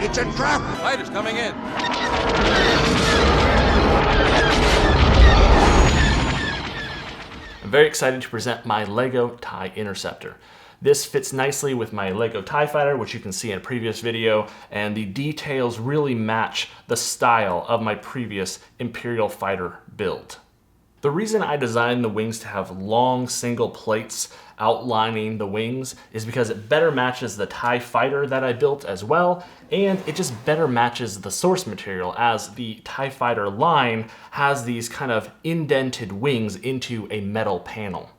It's a trap! Fighters coming in. I'm very excited to present my Lego TIE Interceptor. This fits nicely with my Lego TIE Fighter, which you can see in a previous video, and the details really match the style of my previous Imperial Fighter build. The reason I designed the wings to have long single plates outlining the wings is because it better matches the TIE Fighter that I built as well, and it just better matches the source material, as the TIE Fighter line has these kind of indented wings into a metal panel.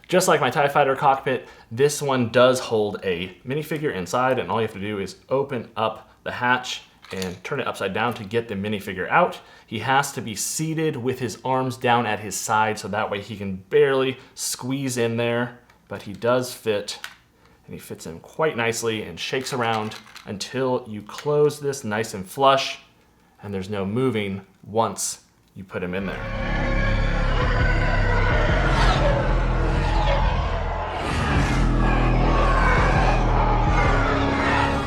Just like my TIE Fighter cockpit, this one does hold a minifigure inside, and all you have to do is open up the hatch and turn it upside down to get the minifigure out. He has to be seated with his arms down at his side, so that way he can barely squeeze in there, but he does fit, and he fits in quite nicely and shakes around until you close this nice and flush, and there's no moving once you put him in there.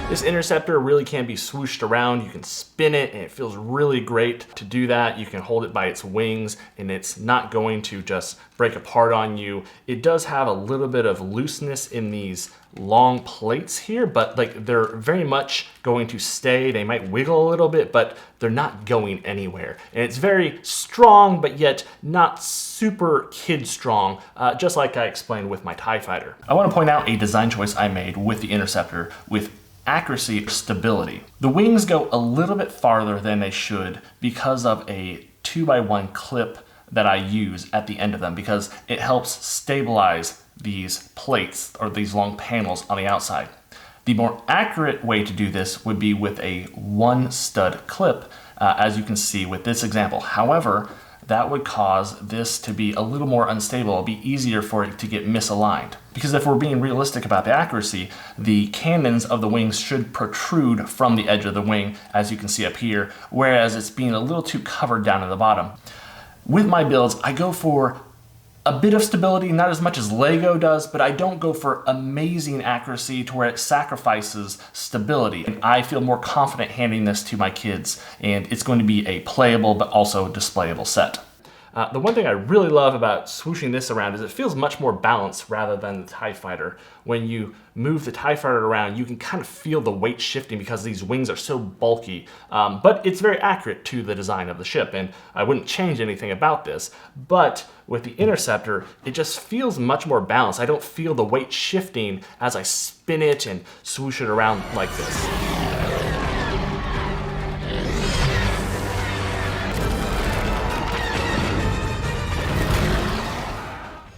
This interceptor really can be swooshed around. You can spin it and it feels really great to do that. You can hold it by its wings and it's not going to just break apart on you. It does have a little bit of looseness in these long plates here, but they're very much going to stay. They might wiggle a little bit, but they're not going anywhere. And it's very strong, but yet not super kid strong, just like I explained with my TIE Fighter. I want to point out a design choice I made with the interceptor with accuracy or stability. The wings go a little bit farther than they should because of a 2x1 clip that I use at the end of them, because it helps stabilize these plates or these long panels on the outside. The more accurate way to do this would be with a 1-stud clip, as you can see with this example. However, that would cause this to be a little more unstable. It'll be easier for it to get misaligned. Because if we're being realistic about the accuracy, the cannons of the wings should protrude from the edge of the wing, as you can see up here, whereas it's being a little too covered down at the bottom. With my builds, I go for a bit of stability, not as much as Lego does, but I don't go for amazing accuracy to where it sacrifices stability. And I feel more confident handing this to my kids, and it's going to be a playable but also displayable set. The one thing I really love about swooshing this around is it feels much more balanced rather than the TIE Fighter. When you move the TIE Fighter around, you can kind of feel the weight shifting because these wings are so bulky, but it's very accurate to the design of the ship, and I wouldn't change anything about this. But with the Interceptor, it just feels much more balanced. I don't feel the weight shifting as I spin it and swoosh it around like this.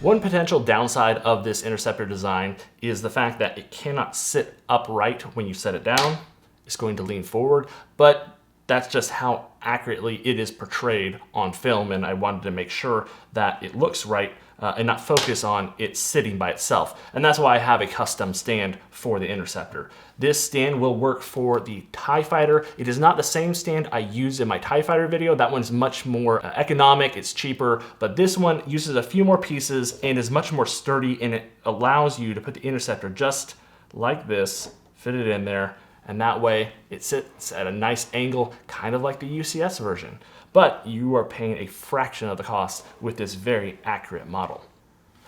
One potential downside of this interceptor design is the fact that it cannot sit upright when you set it down. It's going to lean forward, but that's just how accurately it is portrayed on film, and I wanted to make sure that it looks right and not focus on it sitting by itself. And that's why I have a custom stand for the Interceptor. This stand will work for the TIE Fighter. It is not the same stand I used in my TIE Fighter video. That one's much more economic, it's cheaper, but this one uses a few more pieces and is much more sturdy, and it allows you to put the Interceptor just like this, fit it in there, and that way it sits at a nice angle, kind of like the UCS version. But you are paying a fraction of the cost with this very accurate model.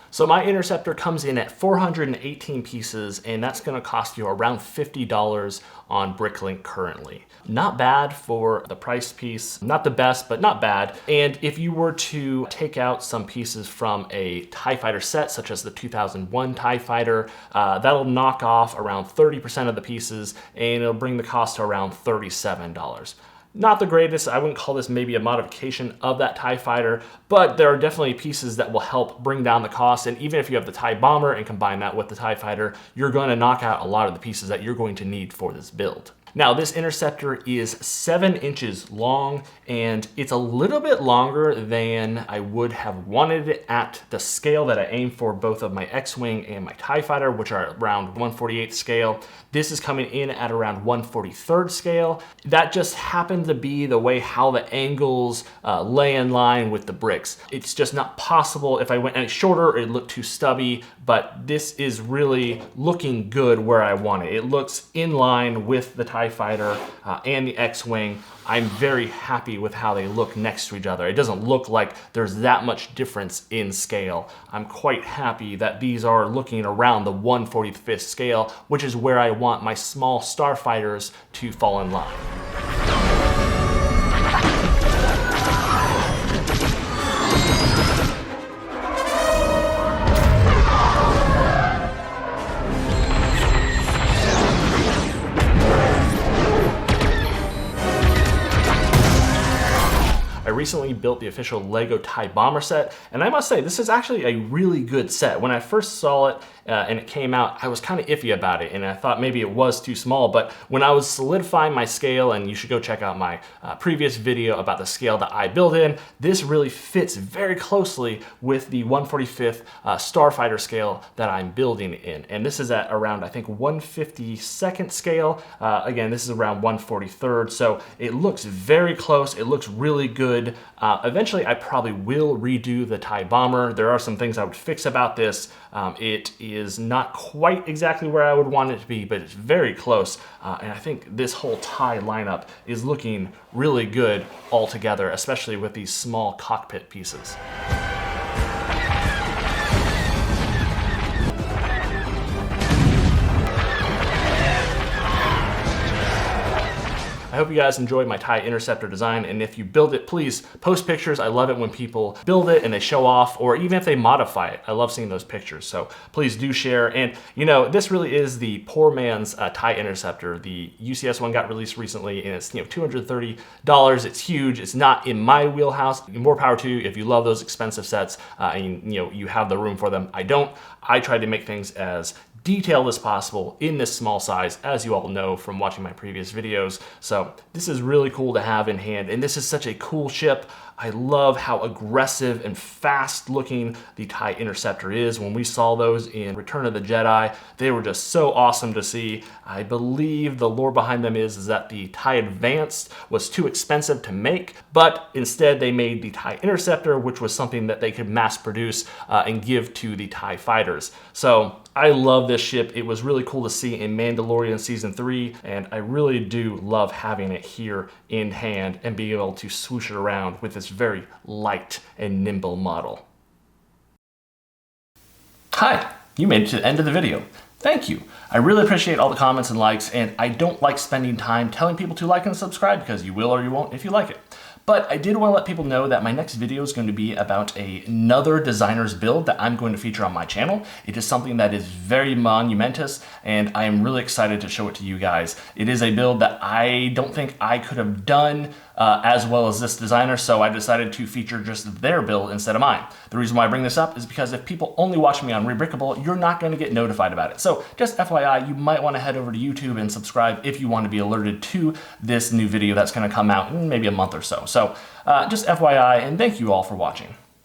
So my Interceptor comes in at 418 pieces, and that's gonna cost you around $50 on Bricklink currently. Not bad for the price piece, not the best, but not bad. And if you were to take out some pieces from a TIE Fighter set, such as the 2001 TIE Fighter, that'll knock off around 30% of the pieces, and it'll bring the cost to around $37. Not the greatest. I wouldn't call this maybe a modification of that TIE Fighter, but there are definitely pieces that will help bring down the cost. And even if you have the TIE Bomber and combine that with the TIE Fighter, you're going to knock out a lot of the pieces that you're going to need for this build. Now, this Interceptor is 7 inches long, and it's a little bit longer than I would have wanted it at the scale that I aim for both of my X-Wing and my TIE Fighter, which are around 1/48 scale. This is coming in at around 1/43 scale. That just happened to be the way how the angles lay in line with the bricks. It's just not possible. If I went any shorter, it'd look too stubby, but this is really looking good where I want it. It looks in line with the TIE Fighter and the X-Wing. I'm very happy with how they look next to each other. It doesn't look like there's that much difference in scale. I'm quite happy that these are looking around the 1/45th scale, which is where I want my small starfighters to fall in line. I recently built the official Lego TIE Bomber set, and I must say, this is actually a really good set. When I first saw it and it came out, I was kind of iffy about it, and I thought maybe it was too small, but when I was solidifying my scale, and you should go check out my previous video about the scale that I build in, this really fits very closely with the 1/45th starfighter scale that I'm building in. And this is at around, I think, 1/52nd scale. Again, this is around 1/43rd, so it looks very close. It looks really good. Eventually, I probably will redo the TIE Bomber. There are some things I would fix about this. It is not quite exactly where I would want it to be, but it's very close. And I think this whole TIE lineup is looking really good all together, especially with these small cockpit pieces. I hope you guys enjoyed my TIE Interceptor design, and if you build it, please post pictures. I love it when people build it and they show off, or even if they modify it. I love seeing those pictures, so please do share. And you know, this really is the poor man's TIE Interceptor. The UCS one got released recently, and it's $230. It's huge. It's not in my wheelhouse. More power to you if you love those expensive sets and you have the room for them. I don't. I try to make things as detailed as possible in this small size, as you all know from watching my previous videos. So this is really cool to have in hand, and this is such a cool ship. I love how aggressive and fast looking the TIE Interceptor is. When we saw those in Return of the Jedi, they were just so awesome to see. I believe the lore behind them is that the TIE Advanced was too expensive to make, but instead they made the TIE Interceptor, which was something that they could mass produce and give to the TIE fighters. So I love this ship. It was really cool to see in Mandalorian Season 3, and I really do love having it here in hand and being able to swoosh it around with this very light and nimble model. Hi, you made it to the end of the video. Thank you. I really appreciate all the comments and likes, and I don't like spending time telling people to like and subscribe because you will or you won't if you like it. But I did want to let people know that my next video is going to be about another designer's build that I'm going to feature on my channel. It is something that is very monumentous, and I am really excited to show it to you guys. It is a build that I don't think I could have done as well as this designer, so I decided to feature just their build instead of mine. The reason why I bring this up is because if people only watch me on Rebrickable, you're not going to get notified about it. So just FYI, you might want to head over to YouTube and subscribe if you want to be alerted to this new video that's going to come out in maybe a month or so. So just FYI, and thank you all for watching.